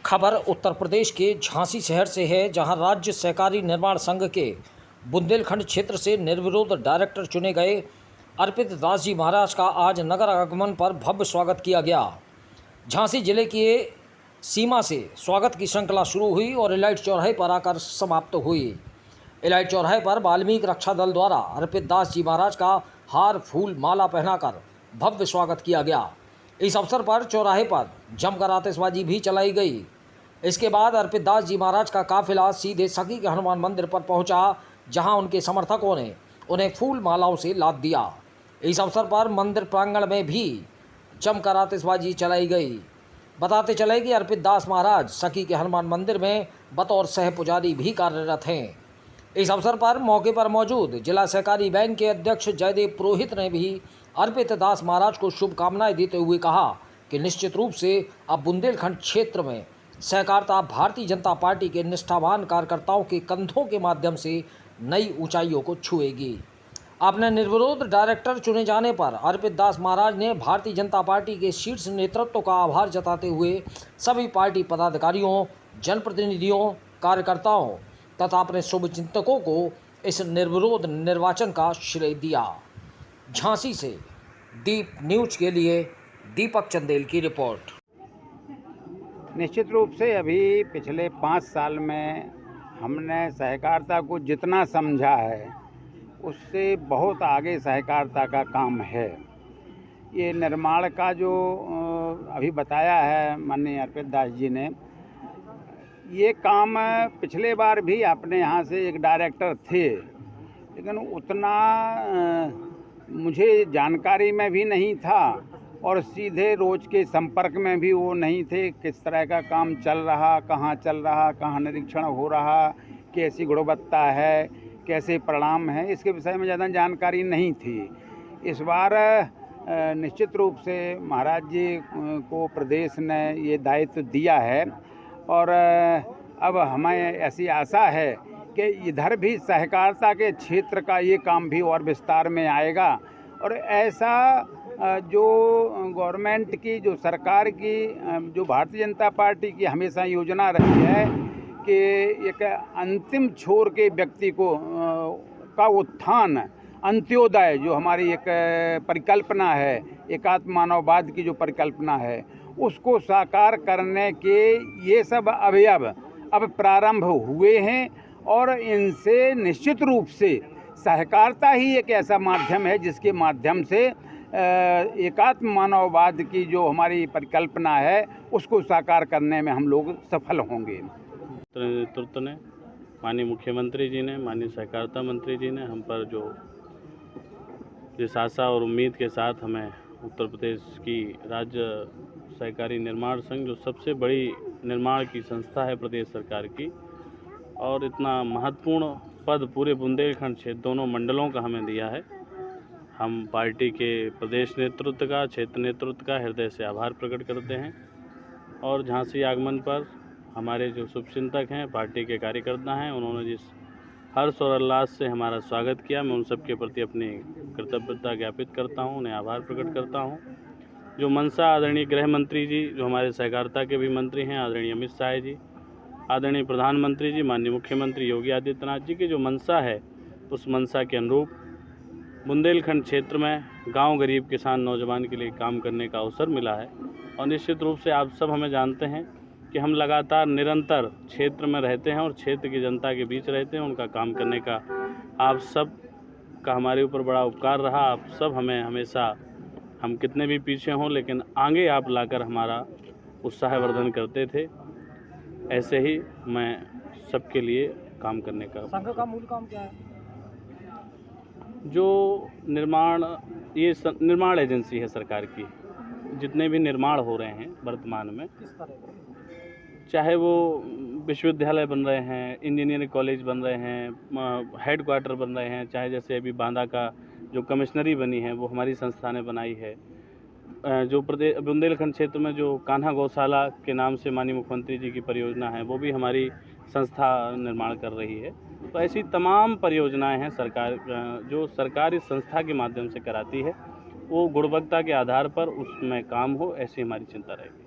खबर उत्तर प्रदेश के झांसी शहर से है, जहां राज्य सहकारी निर्माण संघ के बुंदेलखंड क्षेत्र से निर्विरोध डायरेक्टर चुने गए अर्पित दास जी महाराज का आज नगर आगमन पर भव्य स्वागत किया गया। झांसी जिले की सीमा से स्वागत की श्रृंखला शुरू हुई और इलाइट चौराहे पर आकर समाप्त हुई। इलाइट चौराहे पर वाल्मीकि रक्षा दल द्वारा अर्पित दास जी महाराज का हार फूल माला पहनाकर भव्य स्वागत किया गया। इस अवसर पर चौराहे पर जमकर आतिशबाजी भी चलाई गई। इसके बाद अर्पित दास जी महाराज का काफिला सीधे सखी के हनुमान मंदिर पर पहुंचा, जहां उनके समर्थकों ने उन्हें फूल मालाओं से लाद दिया। इस अवसर पर मंदिर प्रांगण में भी जमकर आतिशबाजी चलाई गई। बताते चले कि अर्पित दास महाराज सखी के हनुमान मंदिर में बतौर सह पुजारी भी कार्यरत हैं। इस अवसर पर मौके पर मौजूद जिला सहकारी बैंक के अध्यक्ष जयदेव पुरोहित ने भी अर्पित दास महाराज को शुभकामनाएं देते हुए कहा कि निश्चित रूप से अब बुंदेलखंड क्षेत्र में सहकारिता भारतीय जनता पार्टी के निष्ठावान कार्यकर्ताओं के कंधों के माध्यम से नई ऊंचाइयों को छुएगी। अपने निर्विरोध डायरेक्टर चुने जाने पर अर्पित दास महाराज ने भारतीय जनता पार्टी के शीर्ष नेतृत्व का आभार जताते हुए सभी पार्टी पदाधिकारियों, जनप्रतिनिधियों, कार्यकर्ताओं तथा अपने शुभचिंतकों को इस निर्विरोध निर्वाचन का श्रेय दिया। झांसी से दीप न्यूज के लिए दीपक चंदेल की रिपोर्ट। निश्चित रूप से अभी पिछले 5 साल में हमने सहकारिता को जितना समझा है उससे बहुत आगे सहकारिता का काम है। ये निर्माण का जो अभी बताया है माननीय अर्पित दास जी ने, ये काम पिछले बार भी अपने यहाँ से एक डायरेक्टर थे, लेकिन उतना मुझे जानकारी में भी नहीं था और सीधे रोज़ के संपर्क में भी वो नहीं थे। किस तरह का काम चल रहा, कहाँ चल रहा, कहाँ निरीक्षण हो रहा, कैसी गुणवत्ता है, कैसे परिणाम है, इसके विषय में ज़्यादा जानकारी नहीं थी। इस बार निश्चित रूप से महाराज जी को प्रदेश ने ये दायित्व दिया है और अब हमें ऐसी आशा है कि इधर भी सहकारिता के क्षेत्र का ये काम भी और विस्तार में आएगा और ऐसा जो गवर्नमेंट की, जो सरकार की, जो भारतीय जनता पार्टी की हमेशा योजना रही है कि एक अंतिम छोर के व्यक्ति को का उत्थान, अंत्योदय, जो हमारी एक परिकल्पना है, एकात्म मानववाद की जो परिकल्पना है, उसको साकार करने के ये सब अवयव अब प्रारंभ हुए हैं और इनसे निश्चित रूप से सहकारिता ही एक ऐसा माध्यम है जिसके माध्यम से एकात्म मानववाद की जो हमारी परिकल्पना है उसको साकार करने में हम लोग सफल होंगे। नेतृत्व ने, माननीय मुख्यमंत्री जी ने, माननीय सहकारिता मंत्री जी ने हम पर जो जिस आशा और उम्मीद के साथ हमें उत्तर प्रदेश की राज्य सहकारी निर्माण संघ, जो सबसे बड़ी निर्माण की संस्था है प्रदेश सरकार की, और इतना महत्वपूर्ण पद पूरे बुंदेलखंड क्षेत्र दोनों मंडलों का हमें दिया है, हम पार्टी के प्रदेश नेतृत्व का, क्षेत्र नेतृत्व का हृदय से आभार प्रकट करते हैं। और झांसी आगमन पर हमारे जो शुभचिंतक हैं, पार्टी के कार्यकर्ता हैं, उन्होंने जिस हर्ष और उल्लास से हमारा स्वागत किया, मैं उन सबके प्रति अपनी कृतज्ञता ज्ञापित करता हूं, उन्हें आभार प्रकट करता हूं। जो मनसा आदरणीय गृह मंत्री जी, जो हमारे सहकारिता के भी मंत्री हैं, आदरणीय अमित शाह जी, आदरणीय प्रधानमंत्री जी, माननीय मुख्यमंत्री योगी आदित्यनाथ जी की जो मनसा है, उस मनसा के अनुरूप बुंदेलखंड क्षेत्र में गांव, गरीब, किसान, नौजवान के लिए काम करने का अवसर मिला है। और निश्चित रूप से आप सब हमें जानते हैं कि हम लगातार निरंतर क्षेत्र में रहते हैं और क्षेत्र की जनता के बीच रहते हैं। उनका काम करने का आप सब का हमारे ऊपर बड़ा उपकार रहा। आप सब हमें हमेशा, हम कितने भी पीछे हों लेकिन आगे आप लाकर हमारा उत्साहवर्धन करते थे। ऐसे ही मैं सबके लिए काम करने का। संघ का मूल काम क्या है? जो निर्माण, ये निर्माण एजेंसी है सरकार की। जितने भी निर्माण हो रहे हैं वर्तमान में, किस तरह, चाहे वो विश्वविद्यालय बन रहे हैं, इंजीनियरिंग कॉलेज बन रहे हैं, हेड क्वार्टर बन रहे हैं, चाहे जैसे अभी बांदा का जो कमिश्नरी बनी है वो हमारी संस्था ने बनाई है, जो प्रदेश बुंदेलखंड क्षेत्र में जो कान्हा गौशाला के नाम से माननीय मुख्यमंत्री जी की परियोजना है वो भी हमारी संस्था निर्माण कर रही है। तो ऐसी तमाम परियोजनाएं हैं सरकार, जो सरकार इस संस्था के माध्यम से कराती है, वो गुणवत्ता के आधार पर उसमें काम हो, ऐसी हमारी चिंता रहेगी।